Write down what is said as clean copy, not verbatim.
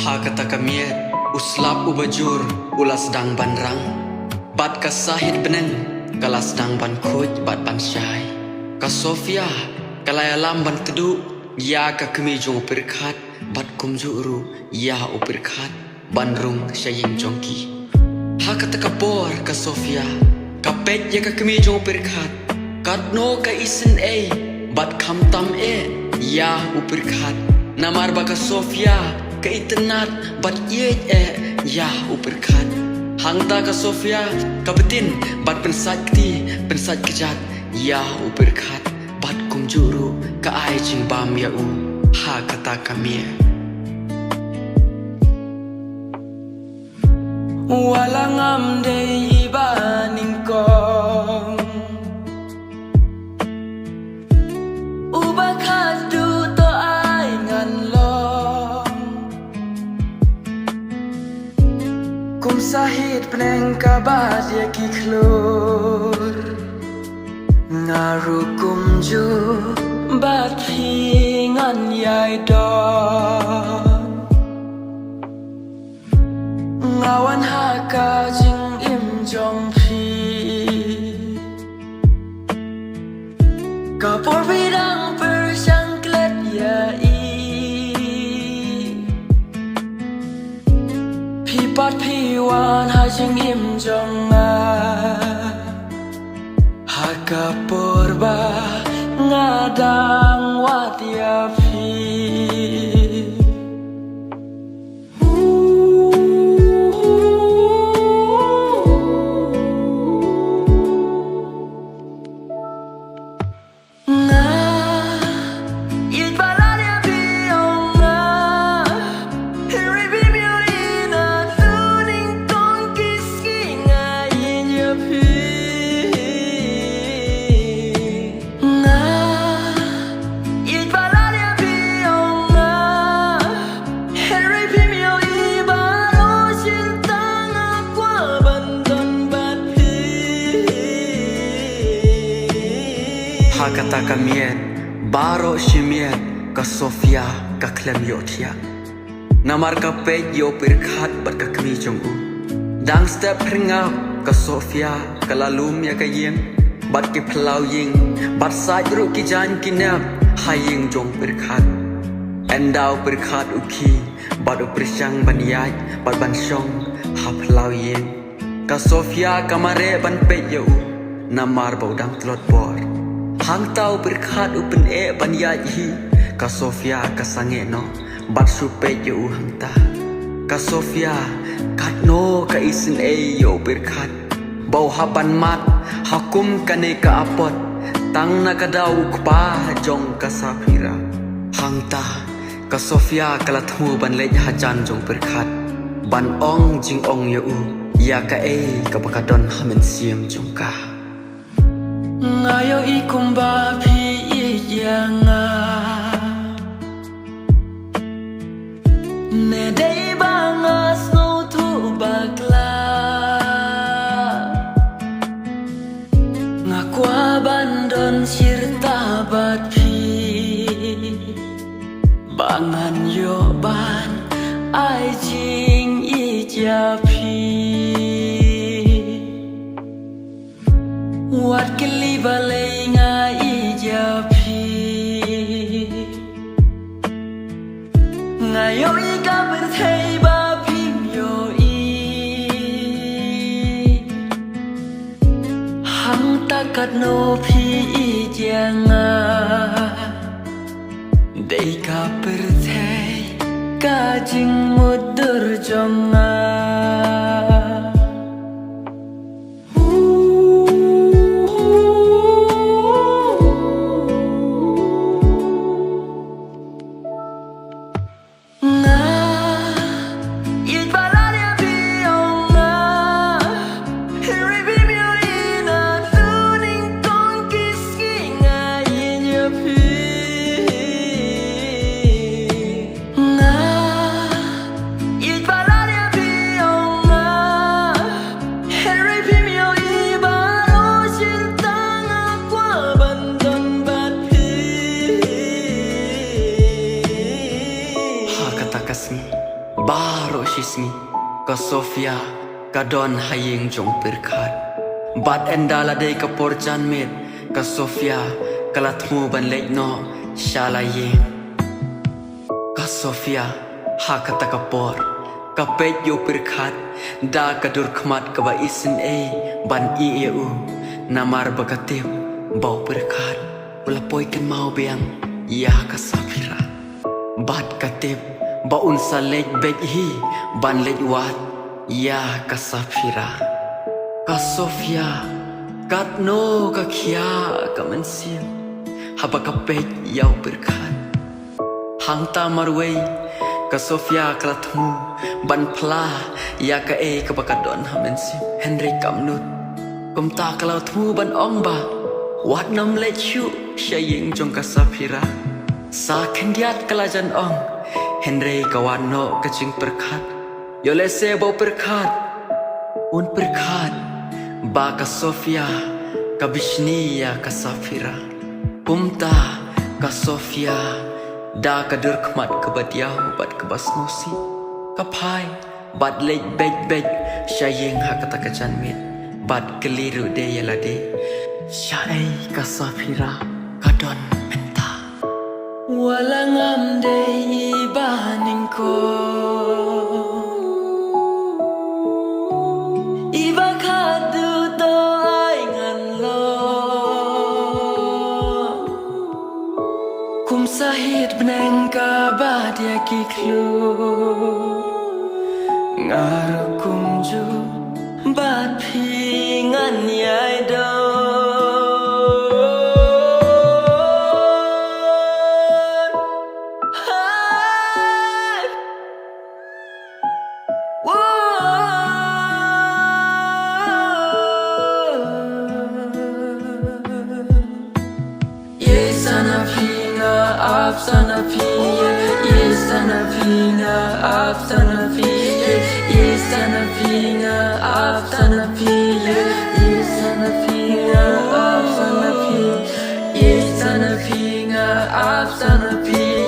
Ha kata kamiet uslap ubajur ulas dang banrang bat kasahid beneng kala sedang ban kuj bat ban syai ka Sofia kala alam ban tedu ya ka kemi jong upirkhat bat kumjuru ya upirkhat banrung syaying jongki ha kata kapor ka Sofia ka pet ya ka kemi jong upirkhat katno ka isin bat kamtam ya upirkhat namar ba ka Sofia ka itenat bat ye ya upirkhat hangta ka Sofia ka betin bat pensakti pensat kejat ya upirkhat bat kumjuru ka ai jing bam ya ha kata kami walang amde ibaning kong ubakat du to ai ngan long kum sahid peneng kabat ya kiklur ngaru kumju bat pingan yai don ngawan haka jing im jong phi kapor bidang persangklet ya pipat piwan ha jing im jong haka porba ngadang wat ya phi ha kata kamiet baro shimiet ka Sofia ka klem yotia namar ka pet yo pirkhat bat ka kmi jong dang step ringau ka Sofia ka lalum ya ka yeng bat ki phlau ying bat sai ru ki jan ki nap haying jong pirkhat endau pirkhat uki bat uprisang ban yai bat ban shong ha phlau yeng ka Sofia kamare ban pet yo namar baudang tlot bor hang tau berkhat upen banyai hi ka Sofia ka sange no bat supe yo hang ta ka Sofia kat no ka isin yo berkhat bau haban mat hakum kane ka apot tang na ka dau kpa jong ka Safira hang ta ka Sofia kala thu ban le hajan jong berkhat ban ong jing ong yo ya ka ka bakadon hamen siam jong ka ngayo ikumba pi yanga ne dei bangas no tu bakla ngakwa bandon sirta bat pi bangan yo ban ai jing i ja pi wat kili balai nga ija pi ngayo ika berthei ba pim yo hang takat no pi ija nga dei ka berthei ka jing mudur jonga Baro shisngi ka Sofia ka don haying jong pirkhat bat endala dei ka porjan met ka Sofia kalatmu ban lek no shala yeng ka Sofia ha kata ka por ka pet yo pirkhat da ka dur khmat ka ba isin e ban i eu namar bakatiu bau pirkhat ula poi kan mau beang ya ka Safira bat katip baun sa lej bej hi ban lej wat ya ka Safira ka Sofia kat no ka khia ka mansim haba ka pej yau pirkhat hang ta marwei ka Sofia klatmu ban pla ya ka e ka bakadon ha mansim Henry kamnut kum ta kalau tmu ban ong ba wat nam lej shu shaying jong ka Safira sa kendiat kalajan ong Henry kawan no kacing perkat Yole sebo perkat Un perkat Ba ka Sofia Ka Bishniya ka Safira Pumta ka Sofia Da ka durkmat ka badiyahu bat ka basnosi Ka pai Bat lej bej bej Syayeng ha kata kacan mit Bat keliru de yalade Syai ka Safira Ka don Walang amde ibaning ko Iba kadu to ay ngan lo Kum sahit beneng ka badia kiklu Ngaru kum ju bat pingan yai do Sana piye, sana pinga, sana piye, sana pinga, sana piye, sana pinga, sana piye, sana pinga, sana piye.